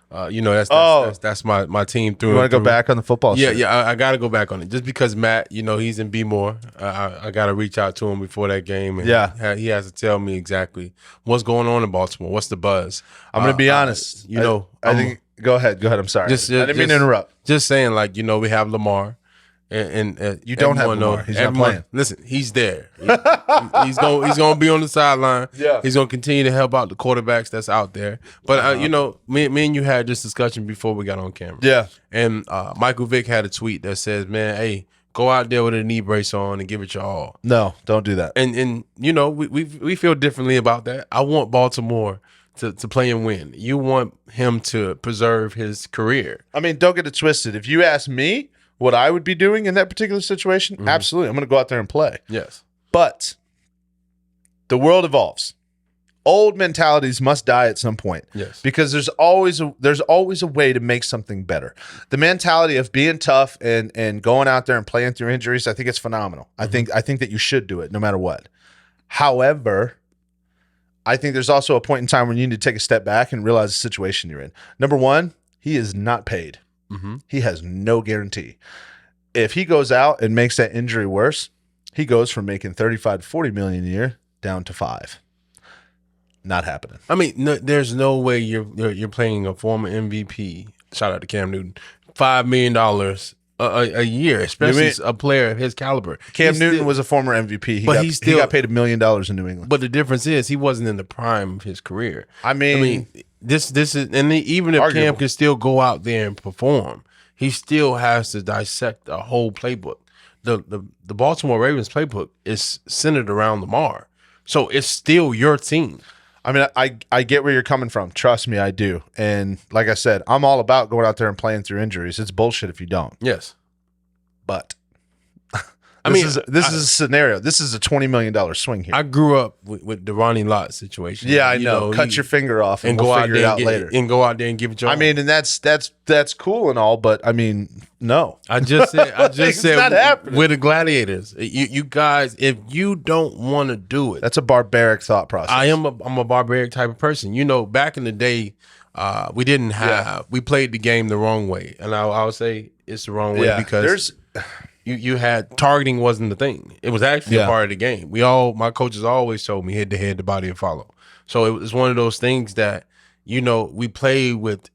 That's my team through. You want to go back on the football? Yeah, shirt? yeah. I got to go back on it just because Matt, he's in B more. I got to reach out to him before that game, and he has to tell me exactly what's going on in Baltimore. What's the buzz? I'm going to be honest. I think. Go ahead. I'm sorry. I didn't mean to interrupt. Just saying, we have Lamar. And you don't have Lamar. He's not playing. Listen, he's there. He's gonna be on the sideline. Yeah, he's gonna continue to help out the quarterbacks that's out there. But me and you had this discussion before we got on camera. Yeah, and Michael Vick had a tweet that says, "Man, hey, go out there with a knee brace on and give it your all." No, don't do that. And we feel differently about that. I want Baltimore to play and win. You want him to preserve his career. I mean, don't get it twisted. If you ask me what I would be doing in that particular situation, absolutely. I'm going to go out there and play. Yes. But the world evolves. Old mentalities must die at some point. Yes. Because there's always a way to make something better. The mentality of being tough and going out there and playing through injuries, I think it's phenomenal. I think that you should do it no matter what. However, I think there's also a point in time when you need to take a step back and realize the situation you're in. Number one, he is not paid. He has no guarantee. If he goes out and makes that injury worse, he goes from making 35 to 40 million a year down to 5. Not happening. I mean, there's no way you're playing a former MVP. Shout out to Cam Newton. $5 million a year, especially a player of his caliber. Cam Newton was a former MVP. He got paid $1 million in New England. But the difference is he wasn't in the prime of his career. I mean this is, and even if arguable. Cam can still go out there and perform, he still has to dissect a whole playbook. The Baltimore Ravens playbook is centered around Lamar, so it's still your team. I mean, I get where you're coming from. Trust me, I do. And like I said, I'm all about going out there and playing through injuries. It's bullshit if you don't. Yes, but this is a scenario. This is a $20 million swing here. I grew up with the Ronnie Lott situation. Yeah, I know. Cut your finger off and we'll figure it out later. And go out there and give it your all. I mean, and that's cool and all, but I mean, no. I just said not happening. With the Gladiators, you guys, if you don't want to do it, that's a barbaric thought process. I'm a barbaric type of person. Back in the day, we didn't have we played the game the wrong way, and I'll say it's the wrong way because you had targeting wasn't the thing. It was actually a part of the game. My coaches always told me head to head, the body to follow. So it was one of those things that we play with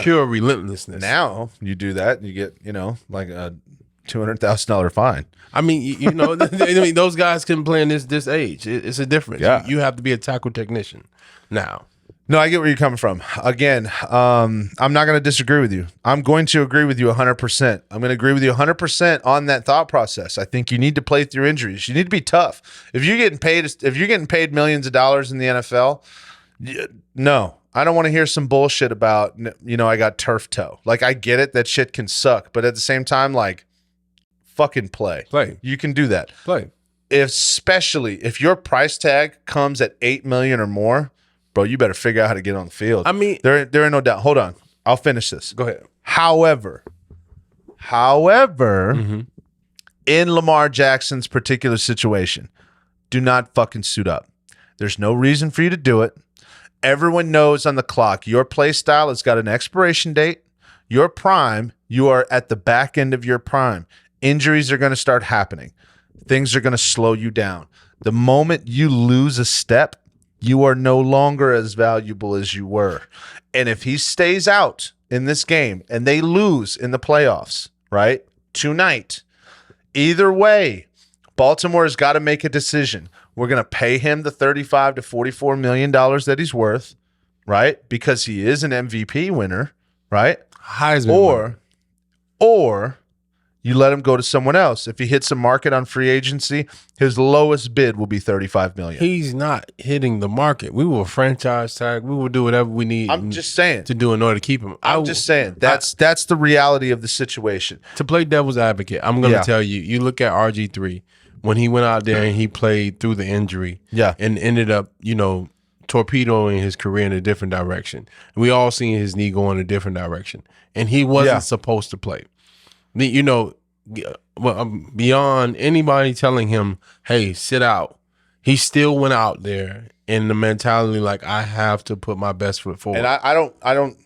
pure relentlessness. Now you do that, and you get like a $200,000 fine. I mean, those guys couldn't play in this age. It's a difference. Yeah. You have to be a tackle technician now. No, I get where you're coming from. Again, I'm not going to disagree with you. I'm going to agree with you 100%. I'm going to agree with you 100% on that thought process. I think you need to play through injuries. You need to be tough. If you're getting paid millions of dollars in the NFL, no. I don't want to hear some bullshit about, I got turf toe. Like, I get it. That shit can suck. But at the same time, like, fucking play. Play. You can do that. Play. Especially if your price tag comes at $8 million or more, bro, you better figure out how to get on the field. I mean, there ain't no doubt. Hold on. I'll finish this. Go ahead. However, in Lamar Jackson's particular situation, do not fucking suit up. There's no reason for you to do it. Everyone knows on the clock, your play style has got an expiration date. Your prime, you are at the back end of your prime. Injuries are going to start happening. Things are going to slow you down. The moment you lose a step, you are no longer as valuable as you were. And if he stays out in this game and they lose in the playoffs, right, tonight, either way, Baltimore has got to make a decision. We're going to pay him the $35 to $44 million that he's worth, right, because he is an MVP winner, right? Heisman. Or you let him go to someone else. If he hits a market on free agency, his lowest bid will be $35 million. He's not hitting the market. We will franchise tag. We will do whatever we need. I'm just saying to do in order to keep him. I'm just saying that's the reality of the situation. To play devil's advocate, I'm going to tell you. You look at RG3 when he went out there and he played through the injury, and ended up, torpedoing his career in a different direction. We all seen his knee go in a different direction, and he wasn't supposed to play. Beyond anybody telling him, hey, sit out, he still went out there in the mentality like, I have to put my best foot forward. And I don't.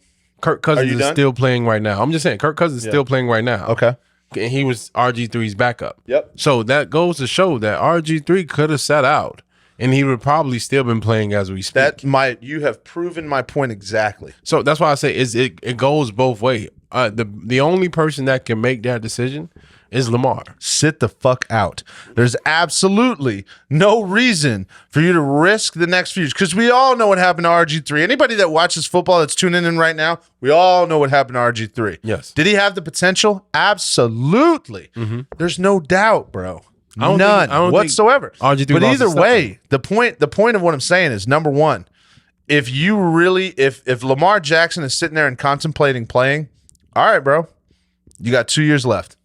Kirk Cousins is still playing right now. I'm just saying, Kirk Cousins is still playing right now. Okay. And he was RG3's backup. Yep. So that goes to show that RG3 could have sat out, and he would probably still been playing as we speak. You have proven my point exactly. So that's why I say it goes both ways. The only person that can make that decision is Lamar. Sit the fuck out. There's absolutely no reason for you to risk the next few years, because we all know what happened to RG3. Anybody that watches football that's tuning in right now, we all know what happened to RG3. Yes. Did he have the potential? Absolutely. Mm-hmm. There's no doubt, bro. None whatsoever. RG3 but either way, the point of what I'm saying is, number one, if Lamar Jackson is sitting there and contemplating playing, all right, bro, you got 2 years left.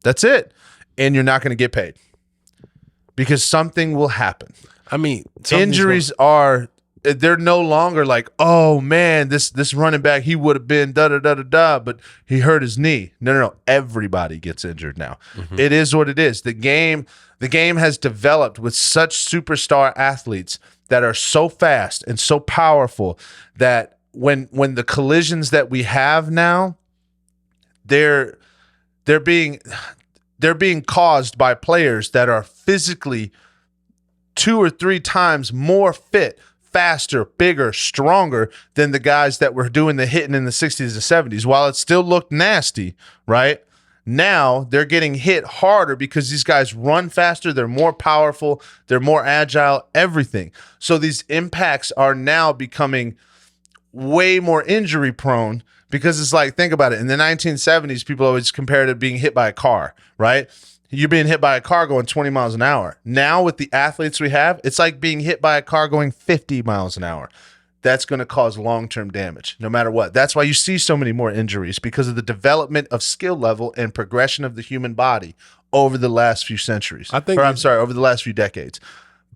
That's it. And you're not going to get paid because something will happen. I mean, injuries they're no longer like, oh man, this running back, he would have been da-da-da-da-da, but he hurt his knee. No. Everybody gets injured now. Mm-hmm. It is what it is. The game has developed with such superstar athletes that are so fast and so powerful that when the collisions that we have now, they're being caused by players that are physically 2 or 3 times more fit, faster, bigger, stronger than the guys that were doing the hitting in the 60s and 70s. While it still looked nasty, right? Now they're getting hit harder because these guys run faster, they're more powerful, they're more agile, everything. So these impacts are now becoming way more injury prone. Because it's like, think about it. In the 1970s, people always compared it to being hit by a car, right? You're being hit by a car going 20 miles an hour. Now with the athletes we have, it's like being hit by a car going 50 miles an hour. That's going to cause long-term damage, no matter what. That's why you see so many more injuries, because of the development of skill level and progression of the human body over the last few centuries. Over the last few decades.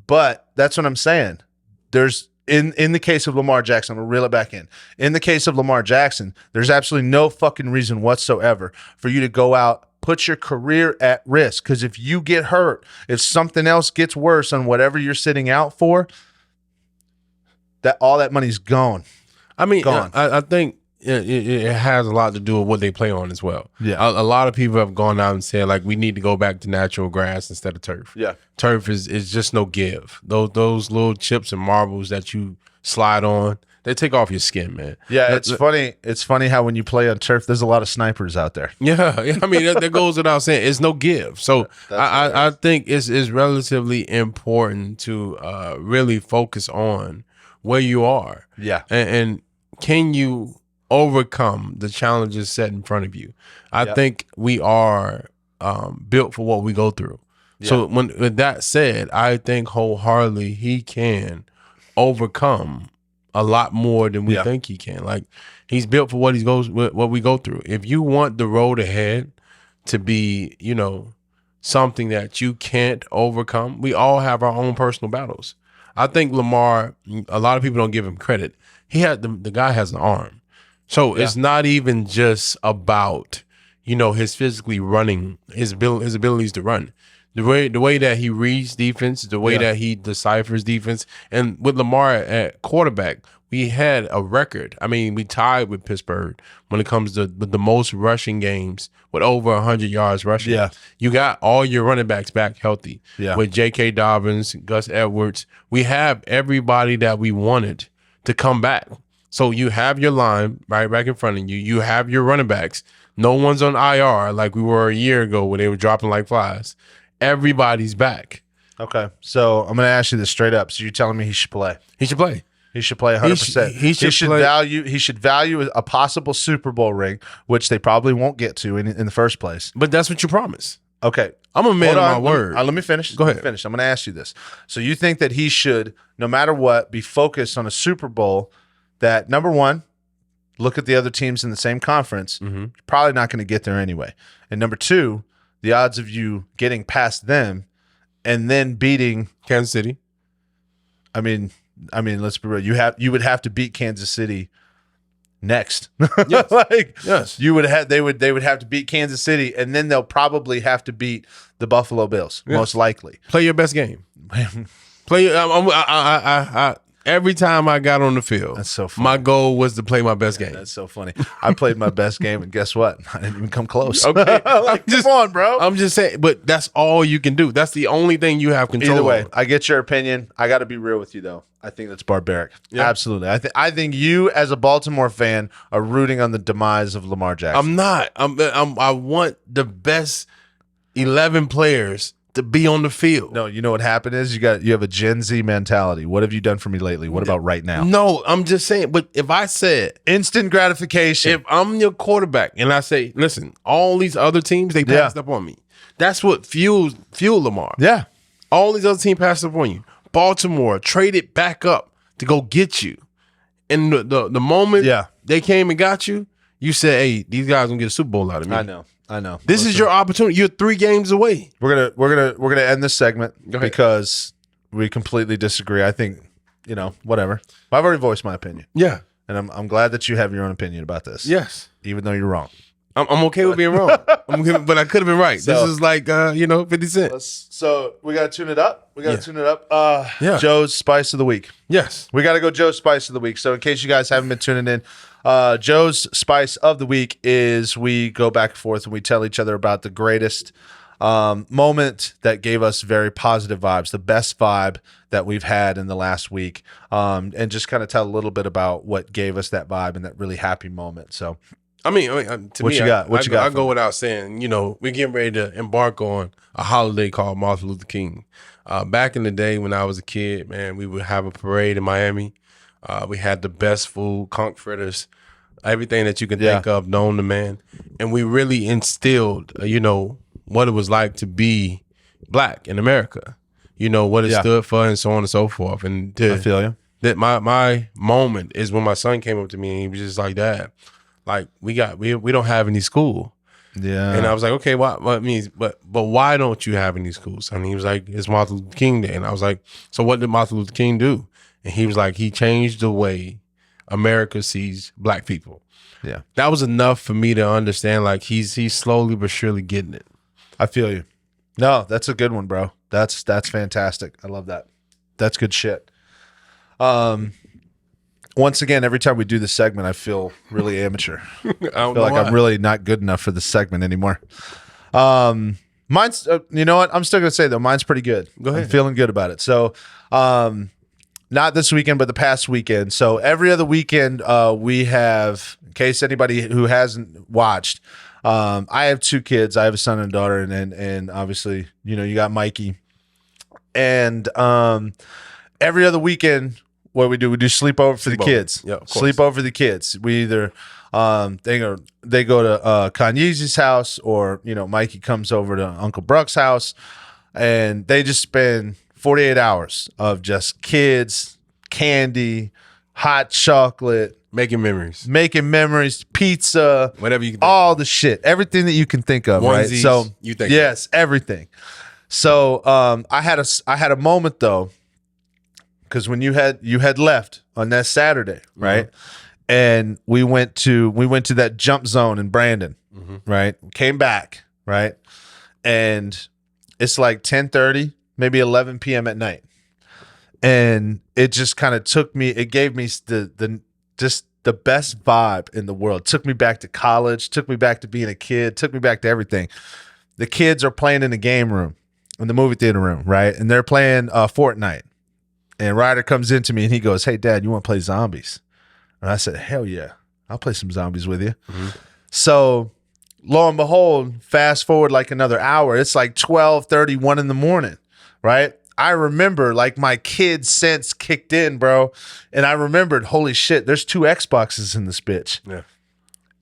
But that's what I'm saying. In the case of Lamar Jackson, I'm going to reel it back in. In the case of Lamar Jackson, there's absolutely no fucking reason whatsoever for you to go out, put your career at risk. Because if you get hurt, if something else gets worse on whatever you're sitting out for, all that money's gone. I mean, gone. I think it has a lot to do with what they play on as well. Yeah, a lot of people have gone out and said, like, we need to go back to natural grass instead of turf. Yeah, turf is just no give. Those little chips and marbles that you slide on, they take off your skin, man. Yeah, it's funny. It's funny how when you play on turf, there's a lot of snipers out there. Yeah. I mean, that goes without saying. It's no give. So I think it's relatively important to really focus on where you are. Yeah, and can you overcome the challenges set in front of you? I think we are built for what we go through. Yeah. So with that said, I think wholeheartedly he can overcome a lot more than we think he can. Like, he's built for what we go through. If you want the road ahead to be, something that you can't overcome, we all have our own personal battles. I think Lamar, a lot of people don't give him credit. The guy has an arm. So it's not even just about, his physically running, his abilities to run. The way that he reads defense, the way that he deciphers defense. And with Lamar at quarterback, we had a record. I mean, we tied with Pittsburgh when it comes to the most rushing games with over 100 yards rushing. Yeah. You got all your running backs back healthy. Yeah. With J.K. Dobbins, Gus Edwards. We have everybody that we wanted to come back. So you have your line right back in front of you. You have your running backs. No one's on IR like we were a year ago where they were dropping like flies. Everybody's back. Okay. So I'm going to ask you this straight up. So you're telling me he should play? He should play. He should play 100%. He should value a possible Super Bowl ring, which they probably won't get to in the first place. But that's what you promise. Okay. I'm a man of my word. Let me finish. Go ahead. I'm going to ask you this. So you think that he should, no matter what, be focused on a Super Bowl that, number one, look at the other teams in the same conference. Mm-hmm. You're probably not going to get there anyway. And number two, the odds of you getting past them and then beating Kansas City. I mean, let's be real. You would have to beat Kansas City next. Yes. You would have they would have to beat Kansas City, and then they'll probably have to beat the Buffalo Bills, most likely. Play your best game. Every time I got on the field, That's so funny. my goal was to play my best game. That's so funny. I played my best game, and guess what? I didn't even come close. Okay, come on, bro. I'm just saying, but that's all you can do. That's the only thing you have control. Either way, over. I get your opinion. I got to be real with you, though. I think that's barbaric. Yeah. Absolutely. I think you, as a Baltimore fan, are rooting on the demise of Lamar Jackson. I'm not. I want the best 11 players to be on the field. No, you know what happened is you have a Gen Z mentality. What have you done for me lately? What about right now? No, I'm just saying. But if I said Instant gratification. if I'm your quarterback and I say, listen, all these other teams they passed up on me. That's what fueled Lamar. Yeah. All these other teams passed up on you. Baltimore traded back up to go get you. And the moment they came and got you, you said, hey, these guys gonna get a Super Bowl out of me. I know. This is your opportunity. You're 3 games away. We're gonna end this segment because we completely disagree. I think, whatever. I've already voiced my opinion. Yeah. And I'm glad that you have your own opinion about this. Yes. Even though you're wrong. I'm okay with being wrong. But I could have been right. This is like 50 Cent. So we gotta tune it up. Yeah. Joe's Spice of the Week. Yes. We gotta go Joe's Spice of the Week. So in case you guys haven't been tuning in, Joe's Spice of the Week is we go back and forth and we tell each other about the greatest moment that gave us very positive vibes, the best vibe that we've had in the last week, and just kind of tell a little bit about what gave us that vibe and that really happy moment. So, to me, what you got? I go without saying, we're getting ready to embark on a holiday called Martin Luther King. Back in the day when I was a kid, man, we would have a parade in Miami. We had the best food, conch fritters, everything that you can think of, known to man. And we really instilled, what it was like to be black in America. What it stood for and so on and so forth. And I feel you. That my moment is when my son came up to me and he was just like, Dad, like we don't have any school. Yeah. And I was like, okay, what means, but why don't you have any schools? And he was like, it's Martin Luther King Day. And I was like, so what did Martin Luther King do? And he was like, he changed the way America sees black people. Yeah. That was enough for me to understand, like he's slowly but surely getting it. I feel you. No, that's a good one, bro. That's fantastic. I love that. That's good shit. Once again, every time we do this segment, I feel really amateur. I feel like I'm really not good enough for this segment anymore. Mine's, you know what? I'm still going to say, though, mine's pretty good. Go ahead. I'm feeling good about it. So, not this weekend, but the past weekend. So, every other weekend, we have, in case anybody who hasn't watched, I have 2 kids. I have a son and a daughter, and obviously, you got Mikey. And every other weekend, what we do sleepover for the kids. Yeah, of course. Sleepover for the kids. We either they go to Kanye's house, or Mikey comes over to Uncle Bruck's house, and they just spend 48 hours of just kids, candy, hot chocolate, making memories, pizza, whatever you can think all the shit, everything that you can think of, Onesies, right? So you think yes, everything. So I had a moment though, because when you had left on that Saturday, right? Mm-hmm. And we went to that jump zone in Brandon, right? Came back, right? And it's like 10:30, maybe 11 p.m. at night. And it just kind of it gave me the best vibe in the world. Took me back to college, took me back to being a kid, took me back to everything. The kids are playing in the game room, in the movie theater room, right? And they're playing Fortnite. And Ryder comes into me and he goes, "Hey, Dad, you want to play zombies?" And I said, "Hell yeah, I'll play some zombies with you." Mm-hmm. So lo and behold, fast forward like another hour. It's like 12:30, 1 in the morning, right? I remember like my kid sense kicked in, bro. And I remembered, holy shit, there's 2 Xboxes in this bitch. Yeah.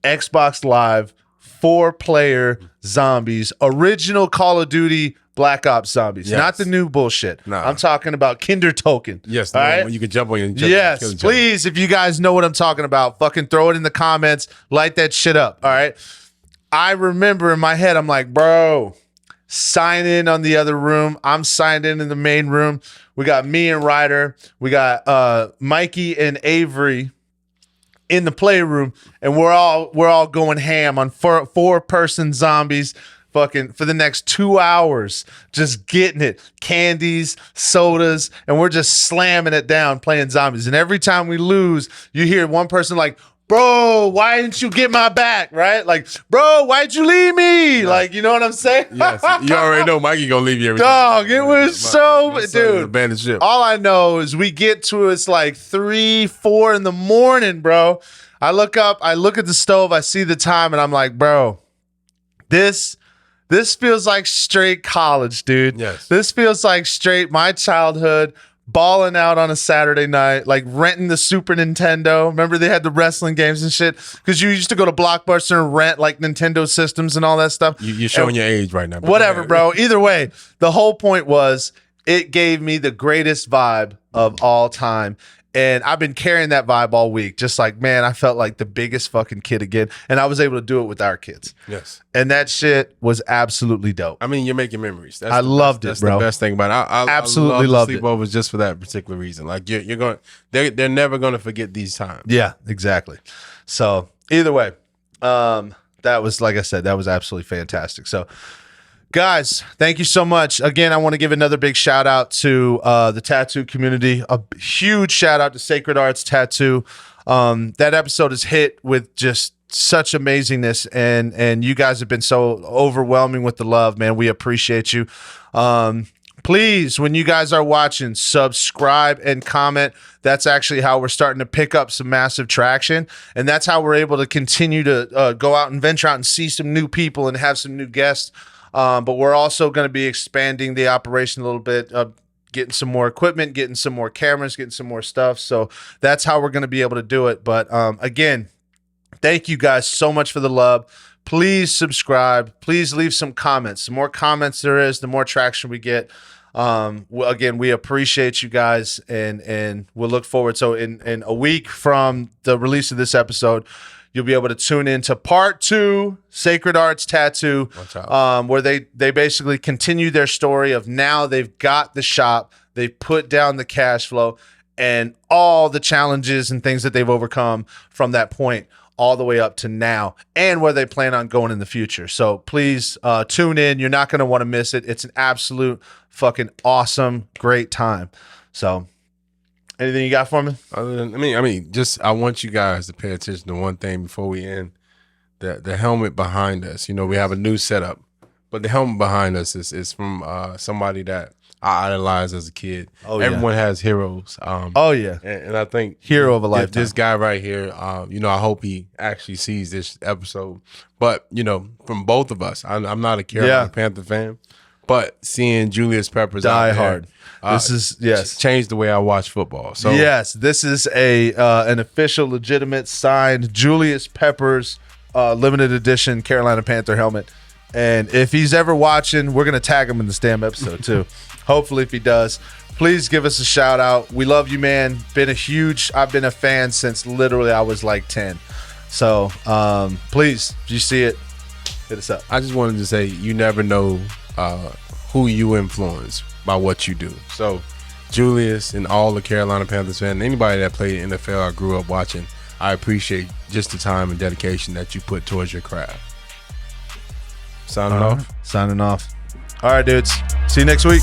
Xbox Live, 4-player zombies, original Call of Duty Black Ops zombies, not the new bullshit. Nah. I'm talking about Kinder Token. Yes, all right? when you can jump on your yes, please, if you guys know what I'm talking about, fucking throw it in the comments, light that shit up, all right? I remember in my head, I'm like, bro, sign in on the other room. I'm signed in the main room. We got me and Ryder. We got Mikey and Avery in the playroom, and we're all going ham on 4-person zombies. fucking for the next 2 hours, just getting it, candies, sodas, and we're just slamming it down playing zombies. And every time we lose, you hear one person like, bro, why didn't you get my back? Right? Like, bro, why'd you leave me? Yeah. Like, you know what I'm saying? Yes. You already know Mikey gonna leave you every Dog, time. it was dude. Abandoned ship. All I know is we get to it's like 3, 4 in the morning, bro. I look up, I look at the stove, I see the time, and I'm like, bro, this feels like straight college, dude. Yes. This feels like straight my childhood. Balling out on a Saturday night, like renting the Super Nintendo. Remember they had the wrestling games and shit? Because you used to go to Blockbuster and rent like Nintendo systems and all that stuff. You're showing your age right now. Whatever, bro. Either way, the whole point was it gave me the greatest vibe of all time. And I've been carrying that vibe all week. Just like, man, I felt like the biggest fucking kid again. And I was able to do it with our kids. Yes. And that shit was absolutely dope. I mean, you're making memories. I loved it, that's bro. That's the best thing about it. I absolutely loved it. Sleepovers just for that particular reason. Like you're going, they're never going to forget these times. Yeah, exactly. So either way, that was, like I said, that was absolutely fantastic. So guys, thank you so much. Again, I want to give another big shout out to the tattoo community. A huge shout out to Sacred Arts Tattoo. That episode is hit with just such amazingness, and you guys have been so overwhelming with the love, man. We appreciate you. Please, when you guys are watching, subscribe and comment. That's actually how we're starting to pick up some massive traction, and that's how we're able to continue to go out and venture out and see some new people and have some new guests. But we're also going to be expanding the operation a little bit, getting some more equipment, getting some more cameras, getting some more stuff. So that's how we're going to be able to do it. But again, thank you guys so much for the love. Please subscribe. Please leave some comments. The more comments there is, the more traction we get. Again, we appreciate you guys, and we'll look forward. So in a week from the release of this episode, you'll be able to tune in to part 2, Sacred Arts Tattoo, where they basically continue their story of now they've got the shop, they've put down the cash flow, and all the challenges and things that they've overcome from that point all the way up to now, and where they plan on going in the future. So please tune in. You're not going to want to miss it. It's an absolute fucking awesome, great time. So anything you got for me? Other than, I mean, just I want you guys to pay attention to one thing before we end. The helmet behind us. You know, we have a new setup, but the helmet behind us is from somebody that I idolized as a kid. Oh, Everyone has heroes. Oh yeah, and I think hero of a lifetime. This guy right here. You know, I hope he actually sees this episode. But you know, from both of us, I'm not a Carolina Panther fan, but seeing Julius Peppers Die out there, Hard. This is changed the way I watch football. So yes, this is an official, legitimate, signed Julius Peppers limited edition Carolina Panther helmet. And if he's ever watching, we're gonna tag him in this damn episode too. Hopefully, if he does, please give us a shout out. We love you, man. I've been a fan since literally I was like 10. So please, if you see it, hit us up. I just wanted to say, you never know who you influence by what you do. So Julius and all the Carolina Panthers fans, anybody that played NFL I grew up watching, I appreciate just the time and dedication that you put towards your craft. Signing off. Signing off. All right, dudes. See you next week.